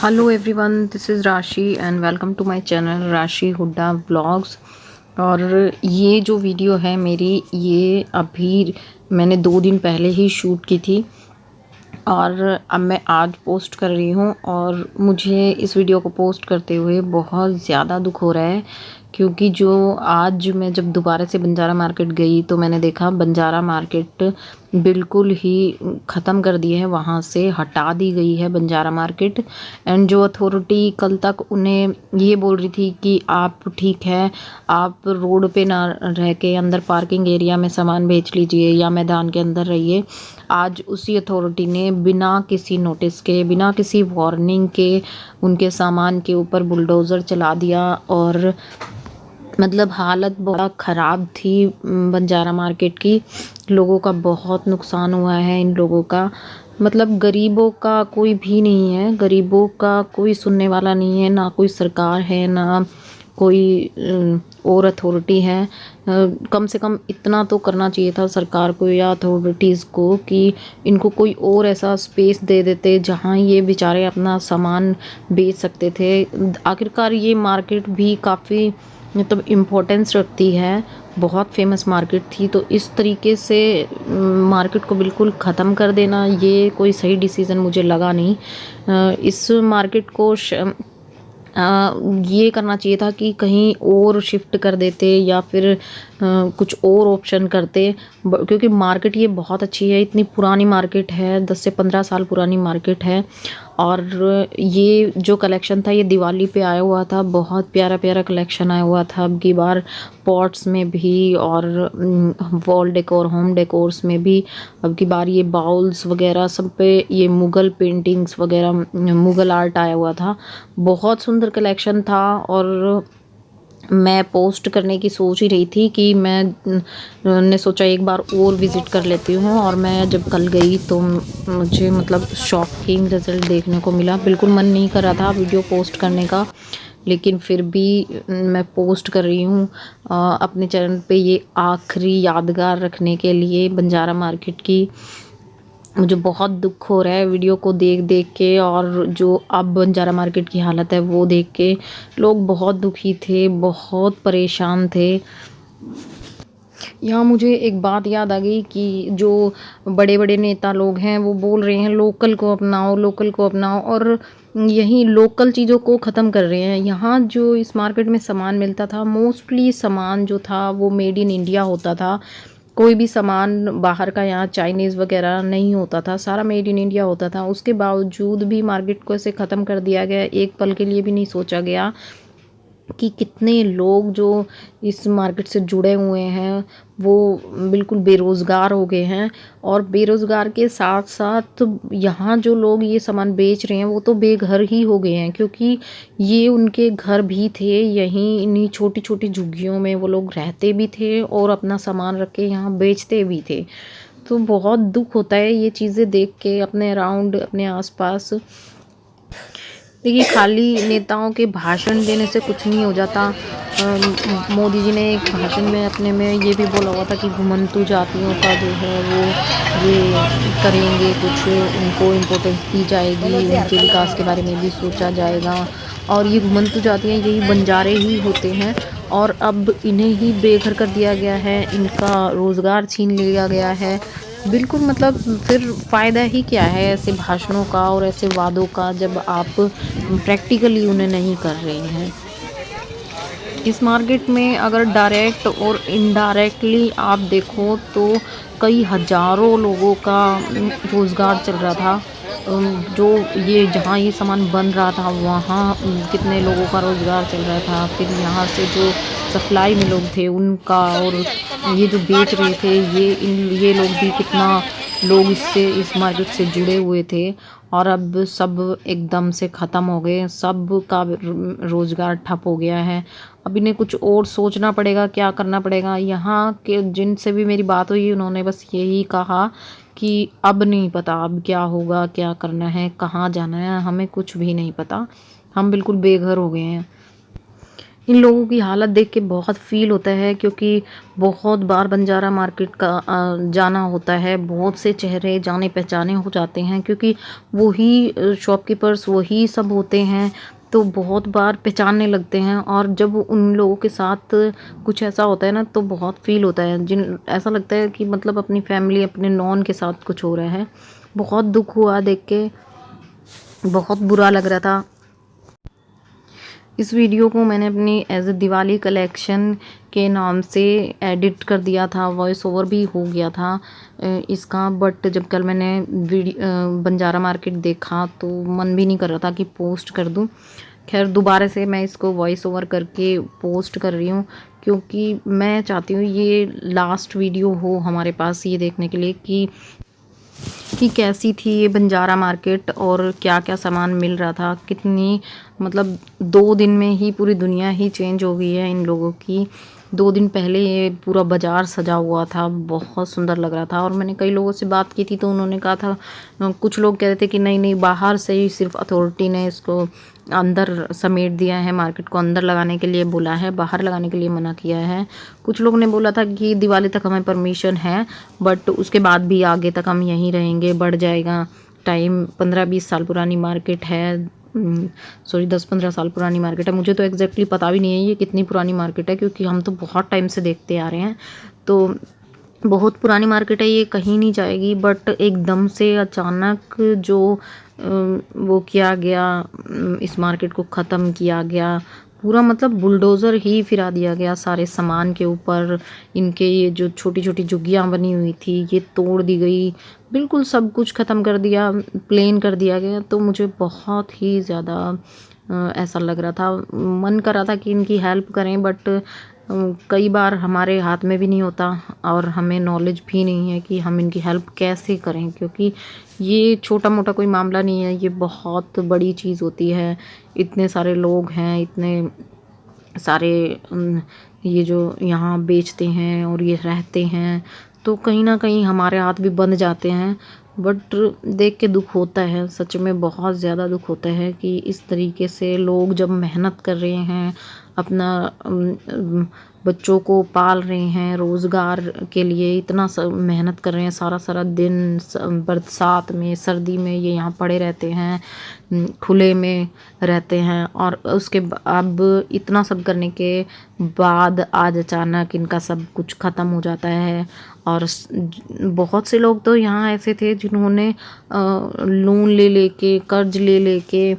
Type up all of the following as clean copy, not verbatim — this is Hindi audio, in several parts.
Hello everyone, this is Rashi and welcome to my channel Rashi Hooda vlogs. और ये जो वीडियो है मेरी, ये अभी मैंने 2 दिन पहले ही शूट की थी और अब मैं आज पोस्ट कर रही हूँ। और मुझे इस वीडियो को पोस्ट करते हुए बहुत ज़्यादा दुख हो रहा है, क्योंकि जो आज मैं जब दोबारा से बंजारा मार्केट गई तो मैंने देखा बंजारा मार्केट बिल्कुल ही ख़त्म कर दी है, वहाँ से हटा दी गई है बंजारा मार्केट। एंड जो अथॉरिटी कल तक उन्हें ये बोल रही थी कि आप ठीक है, आप रोड पे ना रह के अंदर पार्किंग एरिया में सामान बेच लीजिए या मैदान के अंदर रहिए, आज उसी अथॉरिटी ने बिना किसी नोटिस के, बिना किसी वार्निंग के उनके सामान के ऊपर बुलडोज़र चला दिया। और मतलब हालत बहुत ख़राब थी बंजारा मार्केट की। लोगों का बहुत नुकसान हुआ है। इन लोगों का मतलब गरीबों का कोई भी नहीं है, गरीबों का कोई सुनने वाला नहीं है, ना कोई सरकार है, ना कोई और अथॉरिटी है। कम से कम इतना तो करना चाहिए था सरकार को या अथॉरिटीज़ को कि इनको कोई और ऐसा स्पेस दे देते जहाँ ये बेचारे अपना सामान बेच सकते थे। आखिरकार ये मार्केट भी काफ़ी मतलब इम्पोर्टेंस रखती है, बहुत फेमस मार्केट थी, तो इस तरीके से मार्केट को बिल्कुल ख़त्म कर देना ये कोई सही डिसीज़न मुझे लगा नहीं। इस मार्केट को ये करना चाहिए था कि कहीं और शिफ्ट कर देते या फिर कुछ और ऑप्शन करते, क्योंकि मार्केट ये बहुत अच्छी है, इतनी पुरानी मार्केट है, 10 से 15 साल पुरानी मार्केट है। और ये जो कलेक्शन था ये दिवाली पे आया हुआ था, बहुत प्यारा प्यारा कलेक्शन आया हुआ था अब की बार, पॉट्स में भी और वॉल डेकोर, होम डेकोर्स में भी। अब की बार ये बाउल्स वगैरह सब पे ये मुग़ल पेंटिंग्स वगैरह, मुग़ल आर्ट आया हुआ था, बहुत सुंदर कलेक्शन था। और मैं पोस्ट करने की सोच ही रही थी कि ने सोचा एक बार और विज़िट कर लेती हूँ। और मैं जब कल गई तो मुझे मतलब शॉकिंग रिज़ल्ट देखने को मिला। बिल्कुल मन नहीं कर रहा था वीडियो पोस्ट करने का, लेकिन फिर भी मैं पोस्ट कर रही हूँ अपने चैनल पे, ये आखिरी यादगार रखने के लिए बंजारा मार्केट की। मुझे बहुत दुख हो रहा है वीडियो को देख देख के, और जो अब बंजारा मार्केट की हालत है वो देख के लोग बहुत दुखी थे, बहुत परेशान थे। यहाँ मुझे एक बात याद आ गई कि जो बड़े बड़े नेता लोग हैं वो बोल रहे हैं लोकल को अपनाओ, लोकल को अपनाओ, और यही लोकल चीज़ों को ख़त्म कर रहे हैं। यहाँ जो इस मार्केट में सामान मिलता था, मोस्टली सामान जो था वो मेड इन इंडिया होता था। कोई भी सामान बाहर का यहाँ चाइनीज़ वगैरह नहीं होता था, सारा मेड इन इंडिया होता था। उसके बावजूद भी मार्केट को ऐसे ख़त्म कर दिया गया, एक पल के लिए भी नहीं सोचा गया कि कितने लोग जो इस मार्केट से जुड़े हुए हैं वो बिल्कुल बेरोज़गार हो गए हैं। और बेरोज़गार के साथ साथ यहाँ जो लोग ये सामान बेच रहे हैं वो तो बेघर ही हो गए हैं, क्योंकि ये उनके घर भी थे, यहीं इन्हीं छोटी छोटी झुग्गियों में वो लोग रहते भी थे और अपना सामान रख के यहाँ बेचते भी थे। तो बहुत दुख होता है ये चीज़ें देख के अपने अराउंड, अपने आसपास। देखिए, खाली नेताओं के भाषण देने से कुछ नहीं हो जाता। मोदी जी ने एक भाषण में अपने में ये भी बोला हुआ था कि घुमंतु जातियों का जो है वो ये करेंगे, कुछ उनको इम्पोर्टेंस दी जाएगी, उनके विकास के बारे में भी सोचा जाएगा। और ये घुमंतु जातियाँ यही बंजारे ही होते हैं, और अब इन्हें ही बेघर कर दिया गया है, इनका रोज़गार छीन लिया गया है। बिल्कुल मतलब फिर फ़ायदा ही क्या है ऐसे भाषणों का और ऐसे वादों का, जब आप प्रैक्टिकली उन्हें नहीं कर रहे हैं। इस मार्केट में अगर डायरेक्ट और इनडायरेक्टली आप देखो तो कई हज़ारों लोगों का रोज़गार चल रहा था। जो ये जहाँ ये सामान बन रहा था वहाँ कितने लोगों का रोज़गार चल रहा था। फिर यहाँ से जो सप्लाई में लोग थे उनका, और ये जो बेच रहे थे ये लोग भी, कितना लोग इससे, इस मार्केट से जुड़े हुए थे। और अब सब एकदम से ख़त्म हो गए, सब का रोज़गार ठप हो गया है। अब इन्हें कुछ और सोचना पड़ेगा, क्या करना पड़ेगा। यहाँ के जिनसे भी मेरी बात हुई उन्होंने बस यही कहा कि अब नहीं पता अब क्या होगा, क्या करना है, कहाँ जाना है, हमें कुछ भी नहीं पता, हम बिल्कुल बेघर हो गए हैं। इन लोगों की हालत देख के बहुत फ़ील होता है, क्योंकि बहुत बार बंजारा मार्केट का जाना होता है। बहुत से चेहरे जाने-पहचाने हो जाते हैं, क्योंकि वही शॉपकीपर्स वही सब होते हैं, तो बहुत बार पहचानने लगते हैं। और जब उन लोगों के साथ कुछ ऐसा होता है ना, तो बहुत फ़ील होता है। जिन ऐसा लगता है कि मतलब अपनी फैमिली, अपने नॉन के साथ कुछ हो रहा है। बहुत दुःख हुआ देख के, बहुत बुरा लग रहा था। इस वीडियो को मैंने अपनी एज ए दिवाली कलेक्शन के नाम से एडिट कर दिया था, वॉइस ओवर भी हो गया था इसका। बट जब कल मैंने बंजारा मार्केट देखा तो मन भी नहीं कर रहा था कि पोस्ट कर दूं। खैर दोबारा से मैं इसको वॉइस ओवर करके पोस्ट कर रही हूँ, क्योंकि मैं चाहती हूँ ये लास्ट वीडियो हो हमारे पास ये देखने के लिए कि कैसी थी ये बंजारा मार्केट और क्या क्या सामान मिल रहा था। कितनी मतलब 2 दिन में ही पूरी दुनिया ही चेंज हो गई है इन लोगों की। 2 दिन पहले ये पूरा बाज़ार सजा हुआ था, बहुत सुंदर लग रहा था। और मैंने कई लोगों से बात की थी तो उन्होंने कहा था, कुछ लोग कह रहे थे कि नहीं बाहर से ही सिर्फ अथॉरिटी ने इसको अंदर समेट दिया है, मार्केट को अंदर लगाने के लिए बोला है, बाहर लगाने के लिए मना किया है। कुछ लोग ने बोला था कि दिवाली तक हमें परमिशन है, बट उसके बाद भी आगे तक हम यहीं रहेंगे, बढ़ जाएगा टाइम। 15-20 साल पुरानी मार्केट है, सॉरी 10-15 साल पुरानी मार्केट है। मुझे तो एग्जैक्टली पता भी नहीं है ये कितनी पुरानी मार्केट है, क्योंकि हम तो बहुत टाइम से देखते आ रहे हैं। तो बहुत पुरानी मार्केट है, ये कहीं नहीं जाएगी। बट एकदम से अचानक जो वो किया गया, इस मार्केट को ख़त्म किया गया, पूरा मतलब बुलडोज़र ही फिरा दिया गया सारे सामान के ऊपर। इनके ये जो छोटी छोटी झुग्गियाँ बनी हुई थी ये तोड़ दी गई, बिल्कुल सब कुछ ख़त्म कर दिया, प्लेन कर दिया गया। तो मुझे बहुत ही ज़्यादा ऐसा लग रहा था, मन कर रहा था कि इनकी हेल्प करें। बट कई बार हमारे हाथ में भी नहीं होता और हमें नॉलेज भी नहीं है कि हम इनकी हेल्प कैसे करें, क्योंकि ये छोटा मोटा कोई मामला नहीं है, ये बहुत बड़ी चीज़ होती है। इतने सारे लोग हैं, इतने सारे ये जो यहाँ बेचते हैं और ये रहते हैं, तो कहीं ना कहीं हमारे हाथ भी बंध जाते हैं। बट देख के दुख होता है, सच में बहुत ज़्यादा दुख होता है कि इस तरीके से लोग जब मेहनत कर रहे हैं, अपना बच्चों को पाल रहे हैं, रोज़गार के लिए इतना मेहनत कर रहे हैं, सारा सारा दिन बरसात में सर्दी में ये यहाँ पड़े रहते हैं, खुले में रहते हैं। और उसके अब इतना सब करने के बाद आज अचानक इनका सब कुछ ख़त्म हो जाता है। और बहुत से लोग तो यहाँ ऐसे थे जिन्होंने लोन ले लेके, कर्ज ले लेके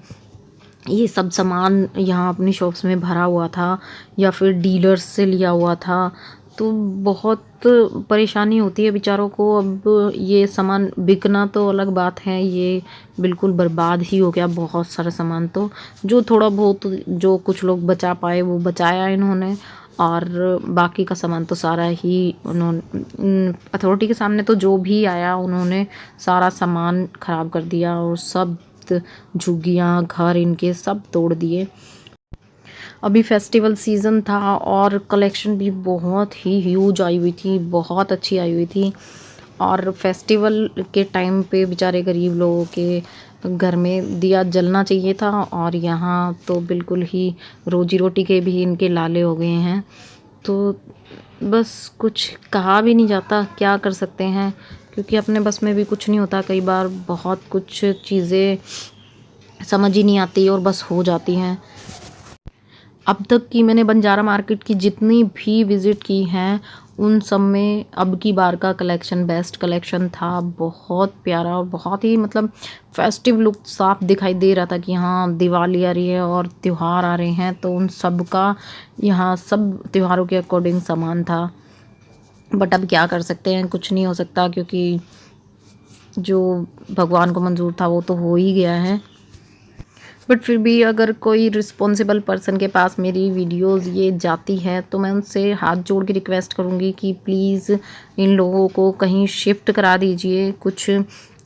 ये सब सामान यहाँ अपनी शॉप्स में भरा हुआ था, या फिर डीलर्स से लिया हुआ था। तो बहुत परेशानी होती है बेचारों को। अब ये सामान बिकना तो अलग बात है, ये बिल्कुल बर्बाद ही हो गया बहुत सारा सामान। तो जो थोड़ा बहुत जो कुछ लोग बचा पाए वो बचाया इन्होंने, और बाकी का सामान तो सारा ही उन्होंने अथॉरिटी के सामने तो जो भी आया उन्होंने सारा सामान ख़राब कर दिया, और सब झुग्गियाँ घर इनके सब तोड़ दिए। अभी फेस्टिवल सीज़न था और कलेक्शन भी बहुत ही ह्यूज आई हुई थी, बहुत अच्छी आई हुई थी। और फेस्टिवल के टाइम पे बेचारे गरीब लोगों के घर में दिया जलना चाहिए था, और यहाँ तो बिल्कुल ही रोजी रोटी के भी इनके लाले हो गए हैं। तो बस कुछ कहा भी नहीं जाता, क्या कर सकते हैं, क्योंकि अपने बस में भी कुछ नहीं होता। कई बार बहुत कुछ चीज़ें समझ ही नहीं आती और बस हो जाती हैं। अब तक की मैंने बंजारा मार्केट की जितनी भी विज़िट की हैं उन सब में अब की बार का कलेक्शन बेस्ट कलेक्शन था। बहुत प्यारा और बहुत ही मतलब फेस्टिव लुक साफ दिखाई दे रहा था कि हाँ दिवाली आ रही है और त्यौहार आ रहे हैं, तो उन सब का यहाँ सब त्योहारों के अकॉर्डिंग सामान था। बट अब क्या कर सकते हैं, कुछ नहीं हो सकता, क्योंकि जो भगवान को मंजूर था वो तो हो ही गया है। बट फिर भी अगर कोई रिस्पॉन्सिबल पर्सन के पास मेरी वीडियोस ये जाती है तो मैं उनसे हाथ जोड़ के रिक्वेस्ट करूँगी कि प्लीज़ इन लोगों को कहीं शिफ्ट करा दीजिए, कुछ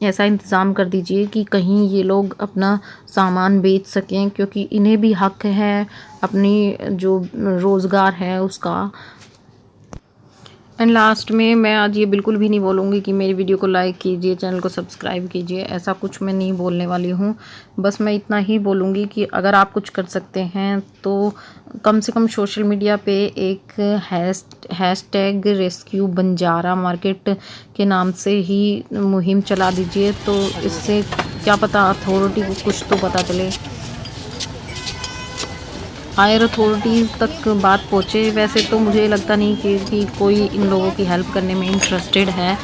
ऐसा इंतज़ाम कर दीजिए कि कहीं ये लोग अपना सामान बेच सकें, क्योंकि इन्हें भी हक है अपनी जो रोज़गार है उसका। एंड लास्ट में मैं आज ये बिल्कुल भी नहीं बोलूँगी कि मेरी वीडियो को लाइक कीजिए, चैनल को सब्सक्राइब कीजिए, ऐसा कुछ मैं नहीं बोलने वाली हूँ। बस मैं इतना ही बोलूँगी कि अगर आप कुछ कर सकते हैं तो कम से कम सोशल मीडिया पे एक हैशटैग रेस्क्यू बंजारा मार्केट के नाम से ही मुहिम चला दीजिए, तो इससे क्या पता अथॉरिटी को कुछ तो पता चले, हायर अथॉरिटीज़ तक बात पहुँचे। वैसे तो मुझे लगता नहीं कि कोई इन लोगों की हेल्प करने में इंटरेस्टेड है,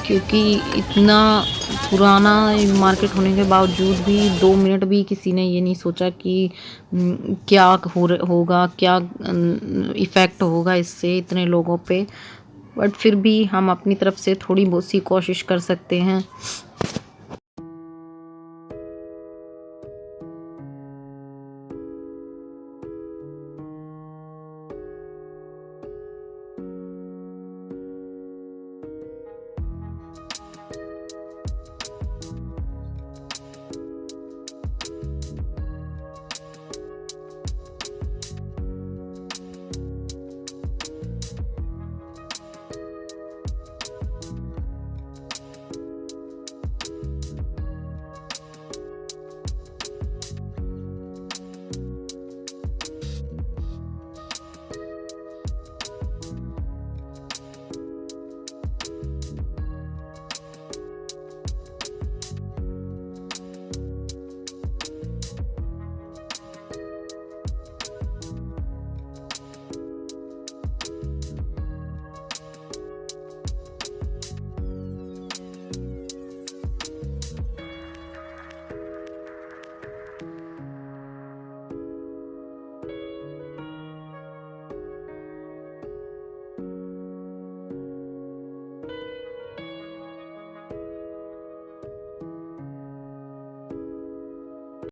क्योंकि इतना पुराना मार्केट होने के बावजूद भी 2 मिनट भी किसी ने ये नहीं सोचा कि क्या होगा, क्या इफ़ेक्ट होगा इससे इतने लोगों पे। बट फिर भी हम अपनी तरफ से थोड़ी बहुत सी कोशिश कर सकते हैं।